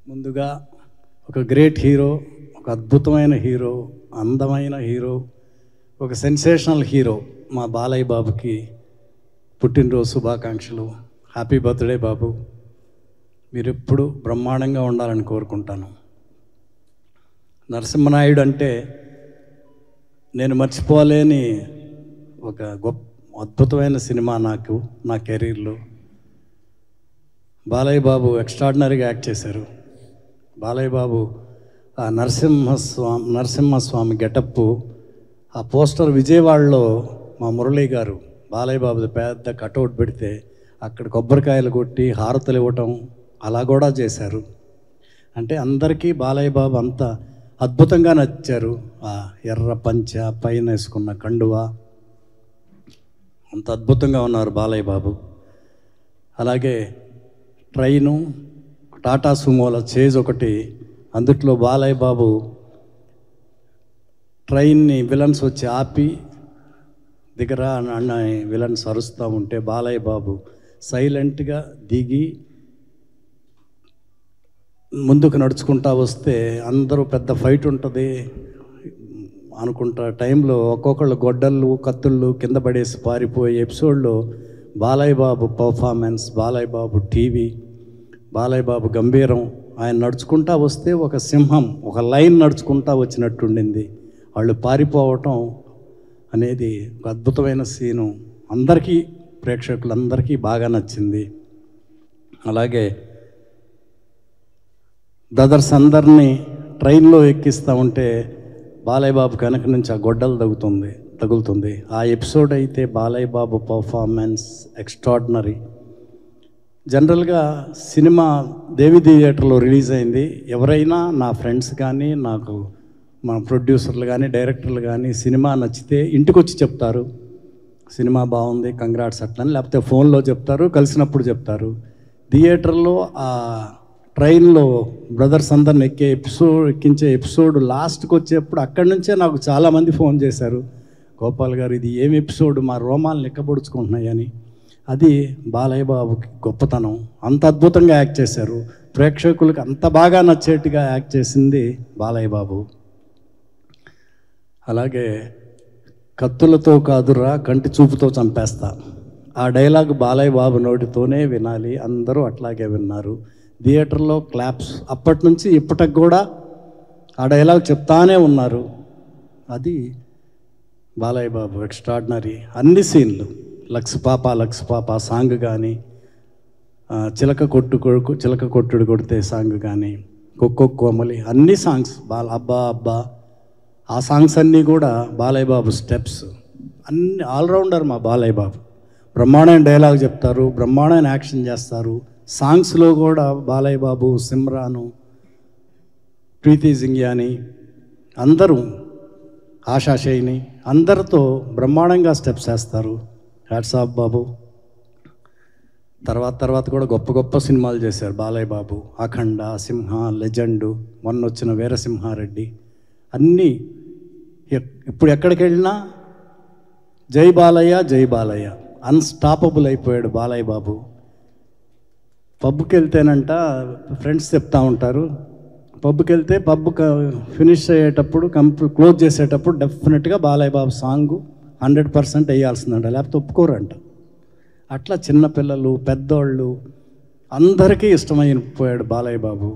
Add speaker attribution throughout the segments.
Speaker 1: ముందుగా ఒక great hero, ఒక అద్భుతమైన హీరో, అందమైన హీరో, ఒక సెన్సేషనల్ హీరో మా బాలయ్య బాబుకి పుట్టినరోజు శుభాకాంక్షలు. హ్యాపీ బర్త్డే బాబు. మీరు ఎప్పుడు బ్రహ్మాండంగా ఉండాలని కోరుకుంటాను. నరసింహనాయుడు అంటే నేను మర్చిపోలేని ఒక గొప్ప అద్భుతమైన సినిమా నా కెరీర్లో. బాలయ్య బాబు ఎక్స్ట్రాడినరీగా యాక్ట్ చేశారు. బాలయ్య బాబు ఆ నరసింహస్వామి గెటప్పు, ఆ పోస్టర్ విజయవాడలో మా మురళీ గారు బాలయ్య బాబుది పెద్ద కటౌట్ పెడితే అక్కడ కొబ్బరికాయలు కొట్టి హారతులు ఇవ్వటం అలా కూడా చేశారు. అంటే అందరికీ బాలయ్య బాబు అంత అద్భుతంగా నచ్చారు. ఆ ఎర్ర పంచ పైన వేసుకున్న కండువా అంత అద్భుతంగా ఉన్నారు బాలయ్య బాబు. అలాగే ట్రైను, టాటా సుమోల చేజ్ ఒకటి, అందుట్లో బాలయ్య బాబు ట్రైన్ని విలన్స్ వచ్చి ఆపి దిగరా అన్న విలన్స్ అరుస్తూ ఉంటే బాలయ్య బాబు సైలెంట్గా దిగి ముందుకు నడుచుకుంటా వస్తే అందరూ పెద్ద ఫైట్ ఉంటుంది అనుకుంటా టైంలో ఒక్కొక్కళ్ళు గొడ్డళ్ళు కత్తుళ్ళు కింద పడేసి పారిపోయే ఎపిసోడ్లో బాలయ్య బాబు పర్ఫార్మెన్స్, బాలయ్య బాబు టీవీ, బాలయ్య బాబు గంభీరం. ఆయన నడుచుకుంటా వస్తే ఒక సింహం ఒక లైన్ నడుచుకుంటా వచ్చినట్టుండింది. వాళ్ళు పారిపోవటం అనేది ఒక అద్భుతమైన సీను. అందరికీ ప్రేక్షకులందరికీ బాగా నచ్చింది. అలాగే బ్రదర్స్ అందరినీ ట్రైన్లో ఎక్కిస్తూ ఉంటే బాలయ్య బాబు కనుక నుంచి ఆ గొడ్డలు తగులుతుంది. ఆ ఎపిసోడ్ అయితే బాలయ్య బాబు పర్ఫార్మెన్స్ ఎక్స్ట్రాడినరీ. జనరల్గా సినిమా దేవి థియేటర్లో రిలీజ్ అయింది. ఎవరైనా నా ఫ్రెండ్స్ కానీ, నాకు మా ప్రొడ్యూసర్లు కానీ, డైరెక్టర్లు కానీ సినిమా నచ్చితే ఇంటికి వచ్చి చెప్తారు, సినిమా బాగుంది కంగ్రాట్స్ అట్లని, లేకపోతే ఫోన్లో చెప్తారు, కలిసినప్పుడు చెప్తారు. థియేటర్లో ఆ ట్రైన్లో బ్రదర్స్ అందరిని ఎక్కించే ఎపిసోడ్ లాస్ట్కి వచ్చేప్పుడు అక్కడి నుంచే నాకు చాలామంది ఫోన్ చేశారు, గోపాల్ గారు ఇది ఏం ఎపిసోడ్, మా రోమాలు నిక్కబొడుచుకుంటున్నాయని. అది బాలయ్య బాబుకి గొప్పతనం. అంత అద్భుతంగా యాక్ట్ చేశారు. ప్రేక్షకులకు అంత బాగా నచ్చేట్టుగా యాక్ట్ చేసింది బాలయ్య బాబు. అలాగే కత్తులతో కాదురా కంటి చూపుతో చంపేస్తా, ఆ డైలాగ్ బాలయ్య బాబు నోటితోనే వినాలి. అందరూ అట్లాగే విన్నారు. థియేటర్లో క్లాప్స్ అప్పటి నుంచి ఇప్పటికి కూడా ఆ డైలాగ్ చెప్తానే ఉన్నారు. అది బాలయ్య బాబు ఎక్స్ట్రాడినరీ. అన్ని సీన్లు, లక్స్ పాప సాంగ్ కానీ, చిలక కొట్టుడు కొడితే సాంగ్ కానీ, కొక్కో కోమలి, అన్ని సాంగ్స్ అబ్బా ఆ సాంగ్స్ అన్నీ కూడా బాలయ్య బాబు స్టెప్స్ అన్ని ఆల్రౌండర్ మా బాలయ్య బాబు. బ్రహ్మాండమైన డైలాగ్ చెప్తారు, బ్రహ్మాండమైన యాక్షన్ చేస్తారు. సాంగ్స్లో కూడా బాలయ్య బాబు, సిమ్రాను, ప్రీతి జింగ్యాని అందరూ, ఆశా షైని అందరితో బ్రహ్మాండంగా స్టెప్స్ వేస్తారు. హ్యాట్స్ ఆఫ్ బాబు. తర్వాత కూడా గొప్ప సినిమాలు చేశారు బాలయ్య బాబు. అఖండ, సింహ, లెజెండు, మొన్న వచ్చిన వీరసింహారెడ్డి, అన్నీ. ఇప్పుడు ఎక్కడికి వెళ్ళినా జై బాలయ్య అన్స్టాపబుల్ అయిపోయాడు బాలయ్య బాబు. పబ్కి వెళ్తేనంట ఫ్రెండ్స్ చెప్తా ఉంటారు, పబ్కి వెళ్తే పబ్ ఫినిష్ అయ్యేటప్పుడు క్లోజ్ చేసేటప్పుడు డెఫినెట్గా బాలయ్య బాబు సాంగు 100% వేయాల్సిందంట, లేకపోతే ఒప్పుకోరంట. అట్లా చిన్నపిల్లలు పెద్దోళ్ళు అందరికీ ఇష్టమైపోయాడు బాలయ్య బాబు.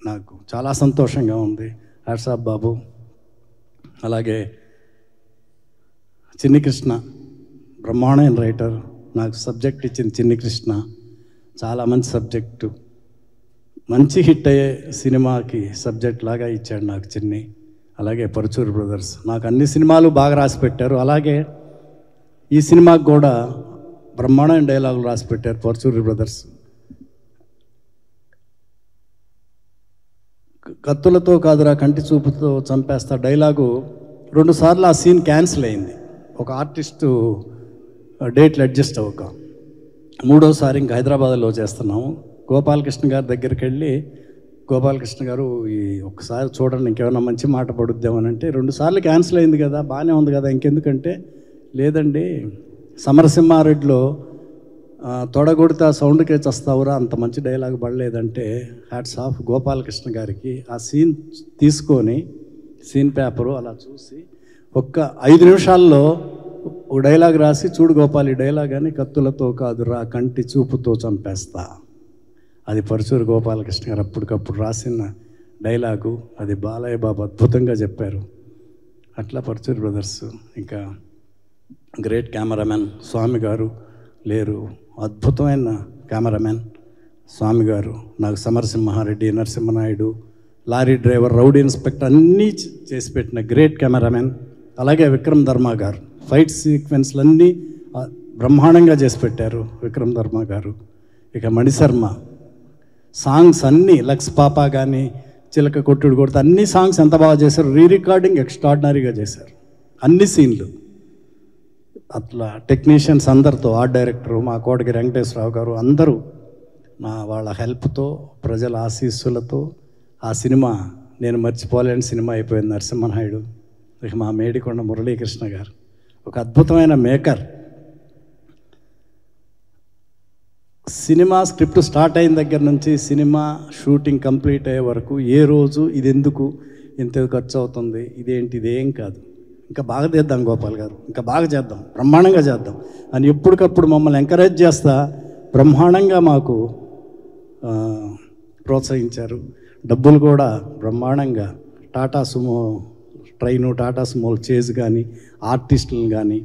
Speaker 1: నాకు చాలా సంతోషంగా ఉంది. హ్యాట్స్ ఆఫ్ బాబు. అలాగే చిన్ని కృష్ణ బ్రహ్మాండమైన రైటర్. నాకు సబ్జెక్ట్ ఇచ్చింది చిన్ని కృష్ణ. చాలా మంచి సబ్జెక్టు, మంచి హిట్ అయ్యే సినిమాకి సబ్జెక్ట్ లాగా ఇచ్చాడు నాకు చిన్ని. అలాగే పరుచూరి బ్రదర్స్ నాకు అన్ని సినిమాలు బాగా రాసి పెట్టారు. అలాగే ఈ సినిమాకి కూడా బ్రహ్మాండమైన డైలాగులు రాసి పెట్టారు పరుచూరి బ్రదర్స్. కత్తులతో కాదురా కంటి చూపుతో చంపేస్తా డైలాగు 2 సార్లు ఆ సీన్ క్యాన్సిల్ అయింది. ఒక ఆర్టిస్టు డేట్లు అడ్జస్ట్ అవ్వక 3వసారి ఇంకా హైదరాబాద్లో చేస్తున్నాము. గోపాలకృష్ణ గారి దగ్గరికి వెళ్ళి, గోపాలకృష్ణ గారు ఈ ఒక్కసారి చూడండి ఇంకేమైనా మంచి మాట పడుద్దామనంటే 2 సార్లు క్యాన్సిల్ అయింది కదా, బాగానే ఉంది కదా ఇంకెందుకంటే, లేదండి సమరసింహారెడ్డిలో తొడగొడితే ఆ సౌండ్కే చస్తావురా, అంత మంచి డైలాగ్ పడలేదంటే హ్యాట్స్ ఆఫ్ గోపాలకృష్ణ గారికి. ఆ సీన్ తీసుకొని సీన్ పేపరు అలా చూసి ఒక్క 5 నిమిషాల్లో ఒక డైలాగ్ రాసి, చూడు గోపాల్ ఈ డైలాగ్ అని, కత్తులతో కాదురా కంటి చూపుతో చంపేస్తా. అది పరుచూరు గోపాలకృష్ణ గారు అప్పటికప్పుడు రాసిన డైలాగు. అది బాలయ్య బాబు అద్భుతంగా చెప్పారు. అట్లా పరుచూరు బ్రదర్స్. ఇంకా గ్రేట్ కెమెరామెన్ స్వామి గారు లేరు, అద్భుతమైన కెమెరామెన్ స్వామి గారు. నాకు Samarasimha Reddy, Narasimha Naidu, lorry driver, rowdy inspector అన్నీ చేసి పెట్టిన గ్రేట్ కెమెరామెన్. అలాగే విక్రమ్ ధర్మ గారు ఫైట్ సీక్వెన్స్లన్నీ బ్రహ్మాండంగా చేసి పెట్టారు విక్రమ్ ధర్మ గారు. ఇక మణిశర్మ సాంగ్స్ అన్నీ, లక్స్ పాపా కానీ, చిలక కొట్టుడు కొడితే అన్ని సాంగ్స్ ఎంత బాగా చేశారు. రికార్డింగ్ ఎక్స్ట్రాడినరీగా చేశారు అన్ని సీన్లు. అట్లా టెక్నీషియన్స్ అందరితో, ఆర్ట్ డైరెక్టరు మా కోటగిరి వెంకటేశ్వరరావు గారు అందరూ వాళ్ళ హెల్ప్తో, ప్రజల ఆశీస్సులతో ఆ సినిమా నేను మర్చిపోలేని సినిమా అయిపోయింది నరసింహనాయుడు. ఇక మా మేడికొండ మురళీకృష్ణ గారు ఒక అద్భుతమైన మేకర్. సినిమా స్క్రిప్ట్ స్టార్ట్ అయిన దగ్గర నుంచి సినిమా షూటింగ్ కంప్లీట్ అయ్యే వరకు ఏ రోజు ఇది ఎందుకు ఇంత ఖర్చు అవుతుంది, ఇదేంటి, ఇదేం కాదు, ఇంకా బాగా చేద్దాం గోపాల్ గారు, ఇంకా బాగా చేద్దాం, బ్రహ్మాండంగా చేద్దాం అని ఎప్పటికప్పుడు మమ్మల్ని ఎంకరేజ్ చేస్తా బ్రహ్మాండంగా మాకు ప్రోత్సహించారు. డబ్బులు కూడా బ్రహ్మాండంగా టాటా సుమో ట్రైను, టాటా సుమోలు చేజ్ కానీ, ఆర్టిస్టులను కానీ,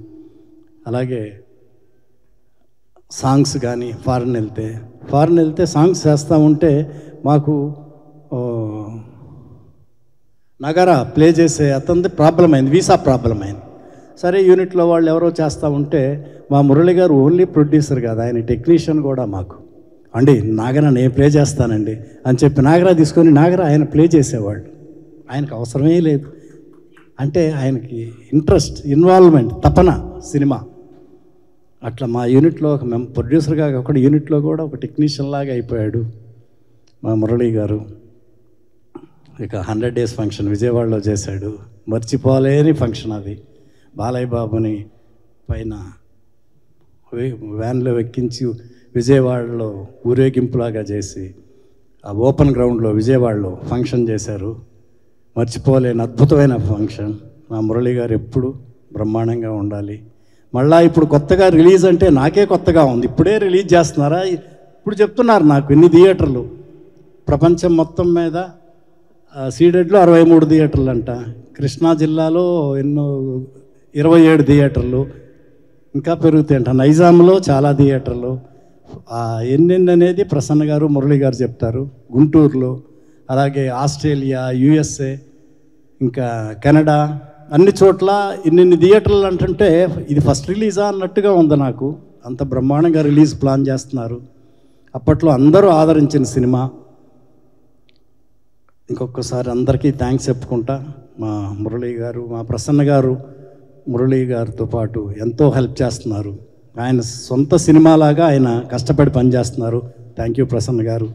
Speaker 1: అలాగే సాంగ్స్ కానీ ఫారెన్ వెళ్తే సాంగ్స్ చేస్తూ ఉంటే మాకు నగర ప్లే చేసే అతనిది ప్రాబ్లం అయింది, వీసా ప్రాబ్లం అయింది. సరే యూనిట్లో వాళ్ళు ఎవరో చేస్తూ ఉంటే మా మురళి గారు ఓన్లీ ప్రొడ్యూసర్ కాదు, ఆయన టెక్నీషియన్ కూడా. మాకు అండి నాగర నేను ప్లే చేస్తానండి అని చెప్పి నాగరా తీసుకొని నాగరా ఆయన ప్లే చేసేవాళ్ళు. ఆయనకు అవసరమే లేదు, అంటే ఆయనకి ఇంట్రెస్ట్, ఇన్వాల్వ్మెంట్, తపన సినిమా. అట్లా మా యూనిట్లో ఒక ప్రొడ్యూసర్గా ఒక యూనిట్లో కూడా ఒక టెక్నీషియన్ లాగా అయిపోయాడు మా మురళి గారు. ఇక 100 days ఫంక్షన్ విజయవాడలో చేశాడు, మర్చిపోలేని ఫంక్షన్ అది. బాలయ్య బాబుని పైన వ్యాన్లో ఎక్కించి విజయవాడలో ఊరేగింపులాగా చేసి ఆ ఓపెన్ గ్రౌండ్లో విజయవాడలో ఫంక్షన్ చేశారు. మర్చిపోలేని అద్భుతమైన ఫంక్షన్. మా మురళి గారు ఎప్పుడు బ్రహ్మాండంగా ఉండాలి. మళ్ళీ ఇప్పుడు కొత్తగా రిలీజ్ అంటే నాకే కొత్తగా ఉంది. ఇప్పుడే రిలీజ్ చేస్తున్నారా? ఇప్పుడు చెప్తున్నారు నాకు ఇన్ని థియేటర్లు ప్రపంచం మొత్తం మీద. సీడెడ్లో 63 థియేటర్లు అంట, కృష్ణా జిల్లాలో 27 థియేటర్లు, ఇంకా పెరుగుతాయంట. నైజాంలో చాలా థియేటర్లు. ఎన్నెన్ని అనేది ప్రసన్న గారు, మురళి గారు చెప్తారు. గుంటూరులో, అలాగే ఆస్ట్రేలియా, USA, ఇంకా కెనడా, అన్ని చోట్ల ఇన్ని థియేటర్లు అంటుంటే ఇది ఫస్ట్ రిలీజా అన్నట్టుగా ఉంది నాకు. అంత బ్రహ్మాండంగా రిలీజ్ ప్లాన్ చేస్తున్నారు. అప్పట్లో అందరూ ఆదరించిన సినిమా. ఇంకొకసారి అందరికీ థ్యాంక్స్ చెప్పుకుంటా. మా మురళి గారు, మా ప్రసన్న గారు మురళి గారితో పాటు ఎంతో హెల్ప్ చేస్తున్నారు. ఆయన సొంత సినిమాలాగా ఆయన కష్టపడి పనిచేస్తున్నారు. థ్యాంక్ యూ ప్రసన్న గారు.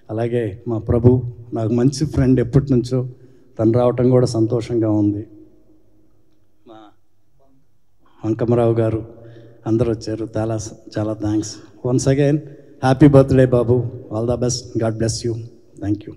Speaker 1: అలాగే మా ప్రభు నాకు మంచి ఫ్రెండ్ ఎప్పటి నుంచో, తను రావటం కూడా సంతోషంగా ఉంది. మా వంకమరావు గారు అందరూ వచ్చారు, చాలా చాలా thanks. Once again happy birthday Babu, all the best, God bless you. Thank you.